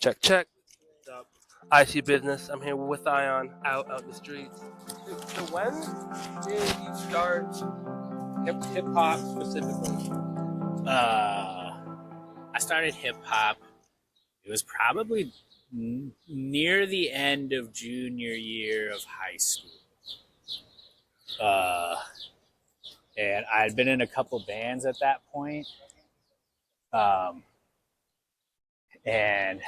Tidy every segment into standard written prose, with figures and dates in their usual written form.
Check, check. What's up? IC Business. I'm here with Ion out in the streets. So when did you start hip hop specifically? I started hip hop. It was probably near the end of junior year of high school. Uh, and I'd been in a couple bands at that point. Um, and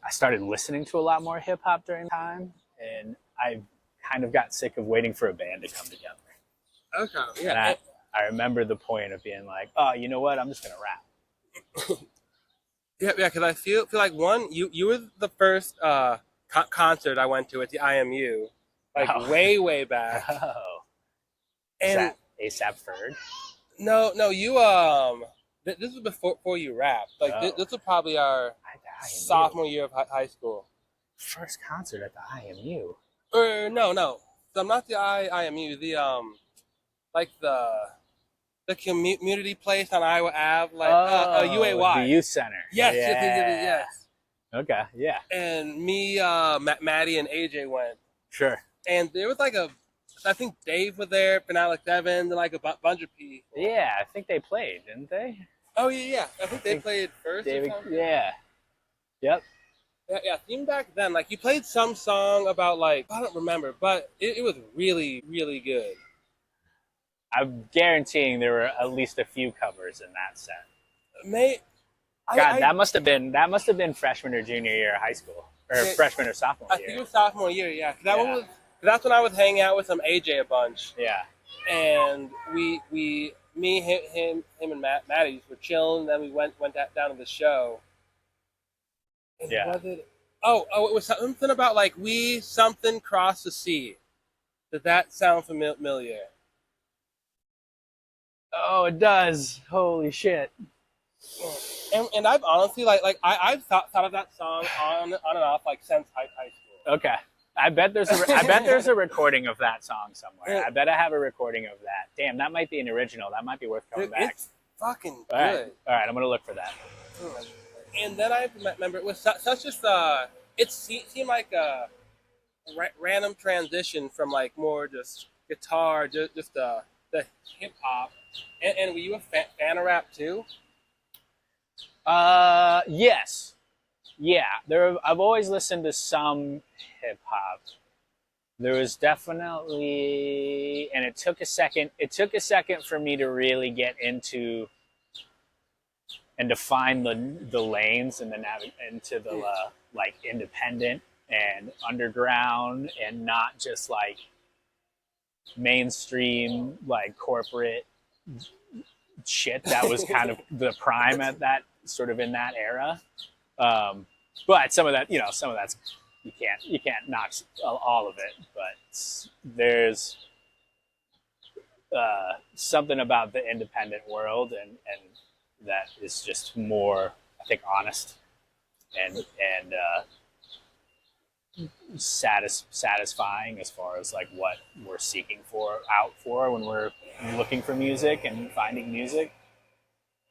I started listening to a lot more hip hop during the time. And I kind of got sick of waiting for a band to come together. Okay, And yeah. I remember the point of being like, oh, you know what? I'm just going to rap. Yeah, because I feel like you were the first concert I went to at the IMU, like Oh. way back. Oh. And Is that ASAP Ferg? no, you this was before you rapped. Like this was probably our sophomore year of high school. First concert at the IMU. Or no. So I'm not the IMU. The like the community place on Iowa Ave, like UAY. The youth center. Yes, yeah. yes. Okay, yeah. And me, Maddie, and AJ went. Sure. And there was like I think Dave was there, and Alex Evans, and like a bunch of people. Yeah, I think they played, didn't they? Oh yeah. I think they played first. David, yeah. Yep. Yeah. Even back then, like you played some song about like I don't remember, but it was really good. I'm guaranteeing there were at least a few covers in that set. That must have been freshman or junior year of high school, or freshman or sophomore year. I think it was sophomore year. Yeah, that's when I was hanging out with some AJ a bunch. Yeah, and me, him, and Maddie were chilling. Then we went down to the show. And yeah. was it? Oh, it was something about like something crossed the sea. Did that sound familiar? Oh, it does. Holy shit. And I've honestly I've thought of that song on and off like since high school. Okay. I bet there's a recording of that song somewhere. I bet I have a recording of that. Damn, that might be an original. That might be worth coming back. It's fucking good. All right, I'm gonna look for that. And then I remember it was such just it seemed like a random transition from like more just guitar, just the hip hop. And were you a fan of rap too? Yes. Yeah. I've always listened to some hip hop. There was definitely, and it took a second for me to really get into and define the lanes and into the like independent and underground and not just like mainstream like corporate shit that was kind of the prime at that sort of in that era. But some of that's you can't knock all of it, but there's something about the independent world and that is just more, I think, honest and satisfying as far as like what we're seeking out for when we're looking for music and finding music.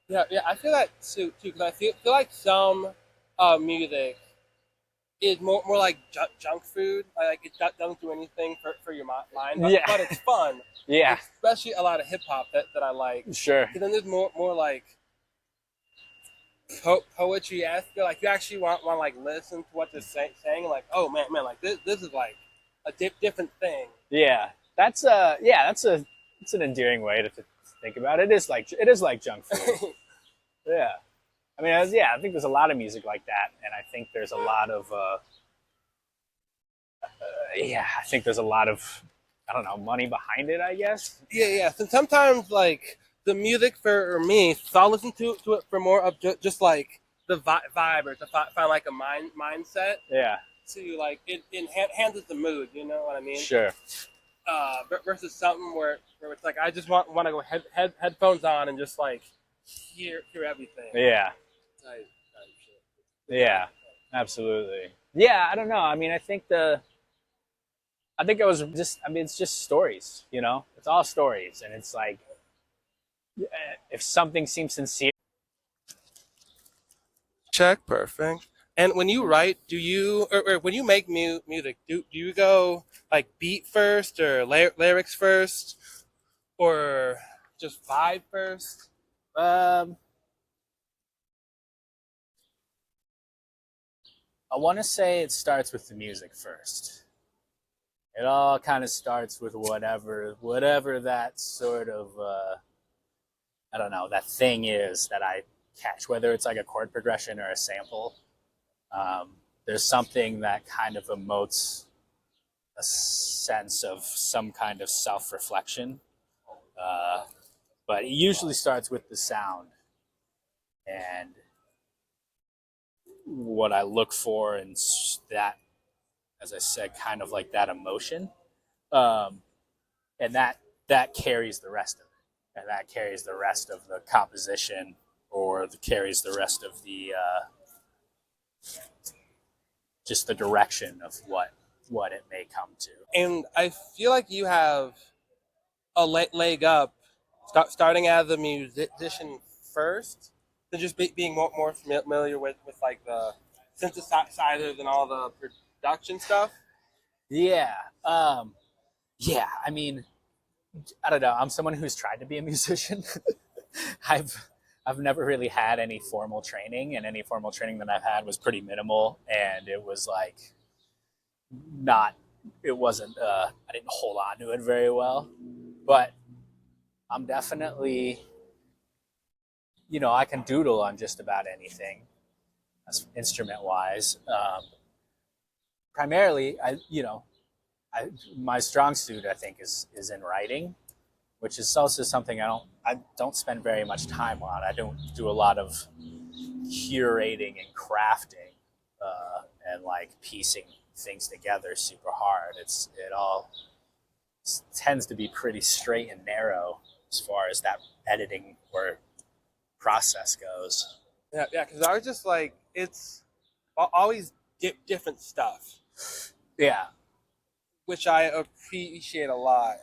Yeah, I feel that too because I feel like some music is more like junk food. Like it doesn't do anything for your mind, but it's fun. Yeah, especially a lot of hip hop that I like. Sure. And then there's more like poetry-esque. Like you actually want to like listen to what they're saying. Like, oh man, like this is like a different thing. Yeah, that's an endearing way to think about it. It is like junk food. Yeah, I mean, I think there's a lot of music like that, and I think there's a lot of I think there's a lot of, I don't know, money behind it, I guess. Yeah. So sometimes like the music for me, so I'll listen to it for more of just like the vibe or to find like a mindset. Yeah. To like it enhances the mood. You know what I mean? Sure. Versus something where it's like I just want to go headphones on and just like hear everything. Yeah. Type shit. Yeah. Absolutely. Yeah. I don't know. I mean, I think it's just stories. You know, it's all stories, and it's like if something seems sincere. Check, perfect. And when you write, do you or when you make music, do you go like beat first or lyrics first or just vibe first? Um, I want to say it starts with the music first. It all kind of starts with whatever that sort of I don't know, that thing is that I catch, whether it's like a chord progression or a sample. There's something that kind of emotes a sense of some kind of self-reflection, uh, but it usually starts with the sound and what I look for, and that, as I said, kind of like that emotion, um, and that carries the rest of it, and that carries the rest of the composition, or carries the rest of the just the direction of what it may come to. And I feel like you have a leg up, starting as a musician first, than just being more familiar with like the synthesizers and all the production stuff. Yeah, yeah. I mean, I don't know. I'm someone who's tried to be a musician. I've never really had any formal training, and any formal training that I've had was pretty minimal, and it was like not. It wasn't. I didn't hold on to it very well, but I'm definitely. I can doodle on just about anything, instrument wise. Primarily, my strong suit, I think, is in writing, which is also something I don't spend very much time on. I don't do a lot of curating and crafting, and like piecing things together super hard. It all tends to be pretty straight and narrow as far as that editing or process goes. Yeah, yeah. Because I was just like, it's always different stuff, Yeah, which I appreciate a lot.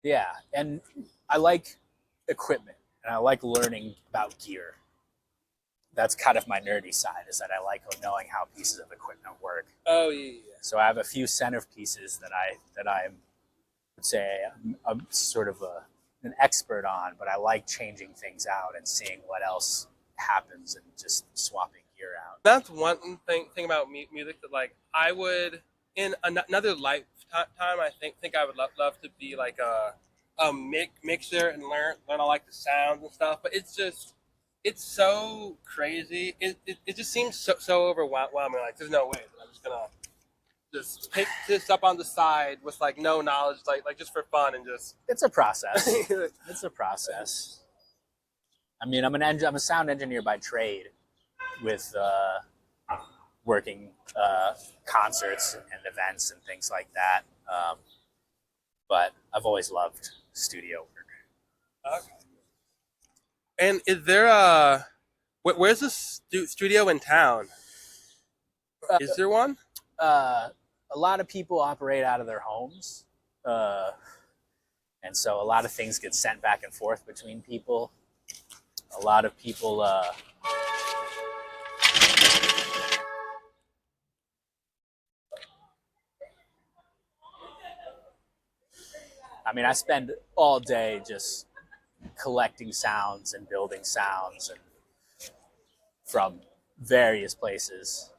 yeah, and I like equipment, and I like learning about gear. That's kind of my nerdy side, is that I like knowing how pieces of equipment work. Oh yeah, yeah. So I have a few centerpieces that I would say I'm sort of an expert on, but I like changing things out and seeing what else happens and just swapping gear out. That's one thing about music that like I would in another lifetime. I think I would love to be like a mixer and learn all like the sounds and stuff. But it's so crazy. It just seems so overwhelming. Like there's no way that I'm just gonna just pick this up on the side with like no knowledge, like just for fun and just. It's a process. It's a process. I mean, I'm a sound engineer by trade, with working concerts and events and things like that. But I've always loved studio work. Okay. And is there where's the studio in town? Is there one? A lot of people operate out of their homes, and so a lot of things get sent back and forth between people. A lot of people. I mean, I spend all day just collecting sounds and building sounds and from various places.